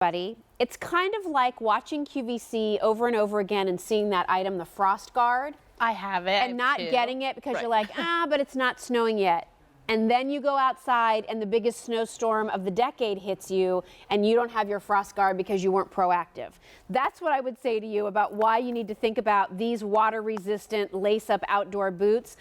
Buddy. It's kind of like watching QVC over and over again and seeing that item, the frost guard. I have it. And not getting it because you're like, but it's not snowing yet. And then you go outside and the biggest snowstorm of the decade hits you and you don't have your frost guard because you weren't proactive. That's what I would say to you about why you need to think about these water resistant lace up outdoor boots.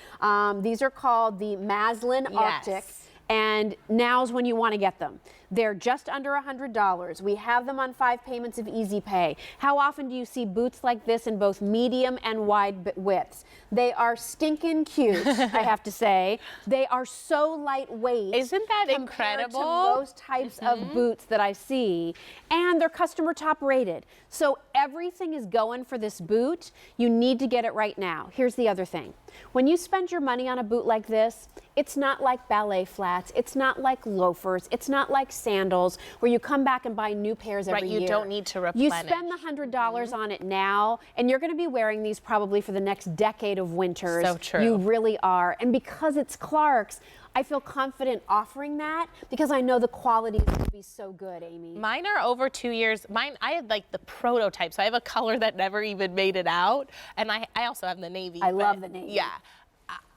These are called the Mazlyn Arctic. And now's when you want to get them. They're just under $100. We have them on 5 payments of Easy Pay. How often do you see boots like this in both medium and wide widths? They are stinking cute, I have to say. They are so lightweight. Isn't that incredible? To those types of boots that I see. And they're customer top rated. So everything is going for this boot. You need to get it right now. Here's the other thing. When you spend your money on a boot like this, it's not like ballet flats. It's not like loafers. It's not like sandals where you come back and buy new pairs every year. Right, you don't need to replenish. You spend the $100 on it now, and you're going to be wearing these probably for the next decade of winters. So true. You really are. And because it's Clark's, I feel confident offering that because I know the quality is going to be so good, Amy. Mine are over 2 years. I had like the prototype, so I have a color that never even made it out. And I also have the navy. I love the navy. Yeah.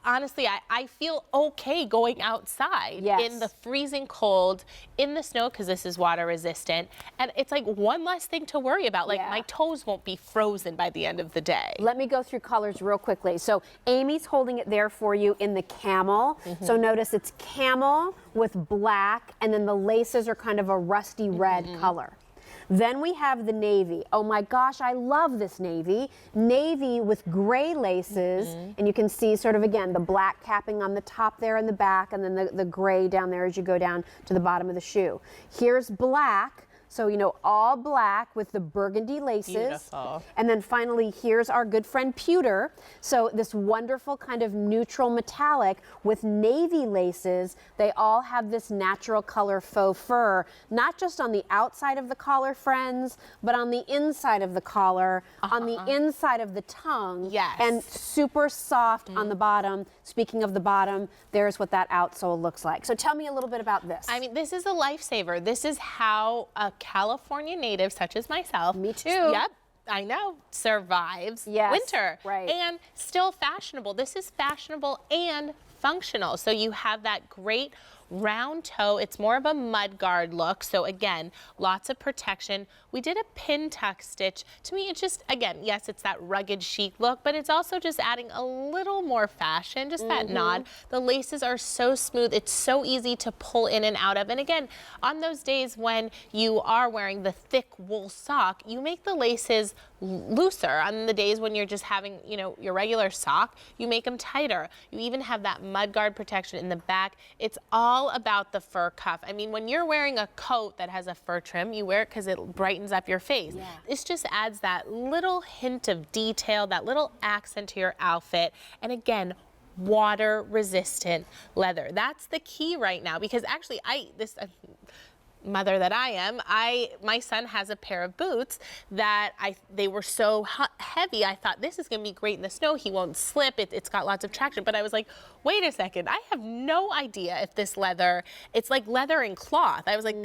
Honestly, I feel okay going outside in the freezing cold, in the snow, because this is water resistant. And it's like one less thing to worry about. Like my toes won't be frozen by the end of the day. Let me go through colors real quickly. So Amy's holding it there for you in the camel. So notice it's camel with black, and then the laces are kind of a rusty red color. Then we have the navy. Oh my gosh, I love this navy. Navy with gray laces, and you can see sort of, again, the black capping on the top there in the back, and then the gray down there as you go down to the bottom of the shoe. Here's black. So, you know, all black with the burgundy laces. Beautiful. And then finally, here's our good friend pewter. So this wonderful kind of neutral metallic with navy laces. They all have this natural color faux fur, not just on the outside of the collar, friends, but on the inside of the collar, on the inside of the tongue. Yes. And super soft on the bottom. Speaking of the bottom, there's what that outsole looks like. So tell me a little bit about this. I mean, this is a lifesaver. This is how a California native such as myself. Me too. Yep. I know, survives winter. Right. And still fashionable. This is fashionable and functional. So you have that great round toe. It's more of a mud guard look. So again, lots of protection. We did a pin tuck stitch. To me, it's just, again, yes, it's that rugged chic look, but it's also just adding a little more fashion, just that nod. The laces are so smooth. It's so easy to pull in and out of. And again, on those days when you are wearing the thick wool sock, you make the laces looser. On the days when you're just having, you know, your regular sock, you make them tighter. You even have that mud guard protection in the back. It's all about the fur cuff. I mean, when you're wearing a coat that has a fur trim, you wear it because it brightens up your face. This just adds that little hint of detail, that little accent to your outfit. And again, water resistant leather. That's the key right now, because actually mother that I am, my son has a pair of boots that they were so heavy. I thought this is going to be great in the snow. He won't slip. It's got lots of traction. But I was like, wait a second. I have no idea if this leather, it's like leather and cloth. I was like,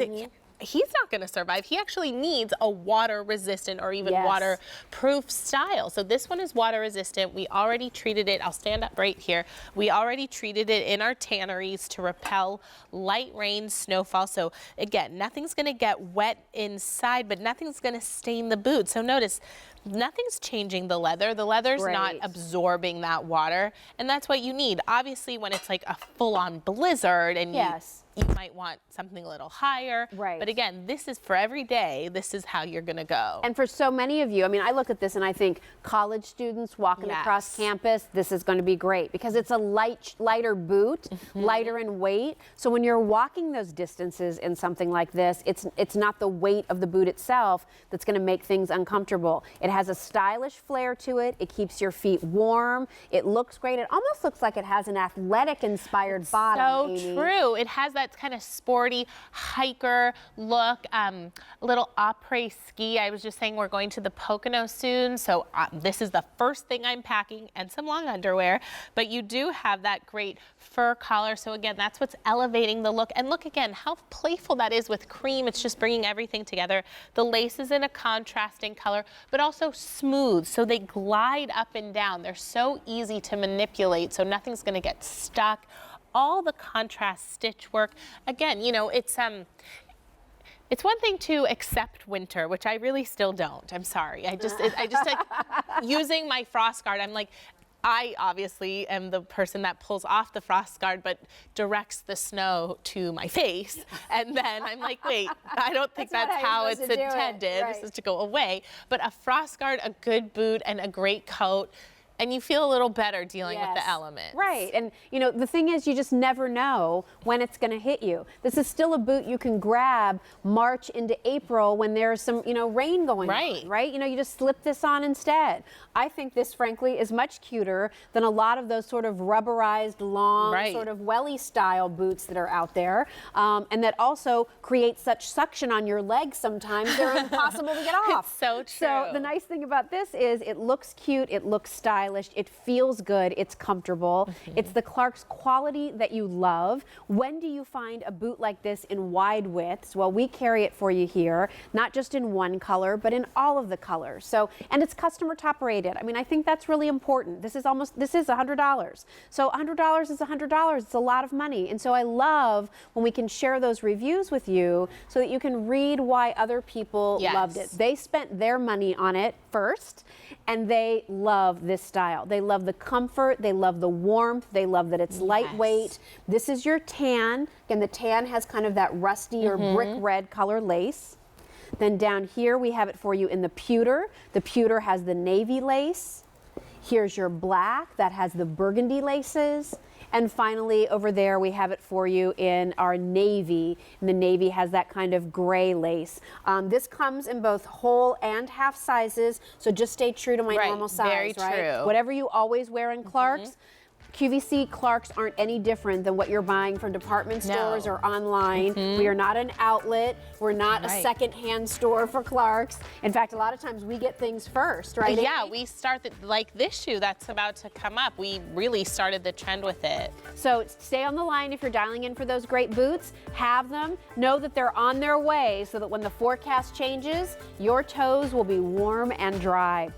he's not going to survive. He actually needs a water resistant or even waterproof style. So this one is water resistant. We already treated it. I'll stand up right here. We already treated it in our tanneries to repel light rain, snowfall. So again, nothing's going to get wet inside, but nothing's going to stain the boot. So notice, nothing's changing the leather. The leather's not absorbing that water, and that's what you need. Obviously, when it's like a full-on blizzard and you might want something a little higher. Right. But again, this is for every day. This is how you're going to go. And for so many of you, I mean, I look at this and I think college students walking across campus, this is going to be great because it's a lighter boot, lighter in weight. So when you're walking those distances in something like this, it's not the weight of the boot itself that's going to make things uncomfortable. It has has a stylish flair to it. It keeps your feet warm. It looks great. It almost looks like it has an athletic-inspired bottom, So Amy. true. It has that kind of sporty hiker look, a little après ski. I was just saying we're going to the Pocono soon, so this is the first thing I'm packing, and some long underwear. But you do have that great fur collar, so again, that's what's elevating the look. And look again how playful that is with cream. It's just bringing everything together. The lace is in a contrasting color, but also smooth, so they glide up and down. They're so easy to manipulate, so nothing's going to get stuck. All the contrast stitch work. Again, you know, it's one thing to accept winter, which I really still don't. I'm sorry. I just like using my frost guard. I'm like, I obviously am the person that pulls off the frost guard, but directs the snow to my face. And then I'm like, wait, I don't think that's how it's intended. Right. This is to go away. But a frost guard, a good boot, and a great coat, and you feel a little better dealing with the elements. Right, and you know, the thing is you just never know when it's gonna hit you. This is still a boot you can grab March into April when there's some, you know, rain going on, right? You know, you just slip this on instead. I think this, frankly, is much cuter than a lot of those sort of rubberized, long, sort of welly style boots that are out there, and that also create such suction on your legs sometimes they're impossible to get off. It's so true. So the nice thing about this is it looks cute, it looks stylish, it feels good, it's comfortable. It's the Clarks quality that you love. When do you find a boot like this in wide widths? Well, we carry it for you here, not just in one color, but in all of the colors. So, and it's customer top rated. I mean, I think that's really important. This is $100. So $100 is $100. It's a lot of money. And so I love when we can share those reviews with you so that you can read why other people loved it. They spent their money on it first, and they love this style. They love the comfort, they love the warmth, they love that it's lightweight. This is your tan. Again, the tan has kind of that rusty or brick red color lace. Then down here we have it for you in the pewter. The pewter has the navy lace. Here's your black that has the burgundy laces. And finally, over there, we have it for you in our navy. And the navy has that kind of gray lace. This comes in both whole and half sizes, so just stay true to my normal size, Very true. Whatever you always wear in Clarks, QVC Clarks aren't any different than what you're buying from department stores or online. We are not an outlet. We're not a second-hand store for Clarks. In fact, a lot of times we get things first, right? Yeah, we start like this shoe that's about to come up. We really started the trend with it. So stay on the line if you're dialing in for those great boots. Have them. Know that they're on their way so that when the forecast changes, your toes will be warm and dry.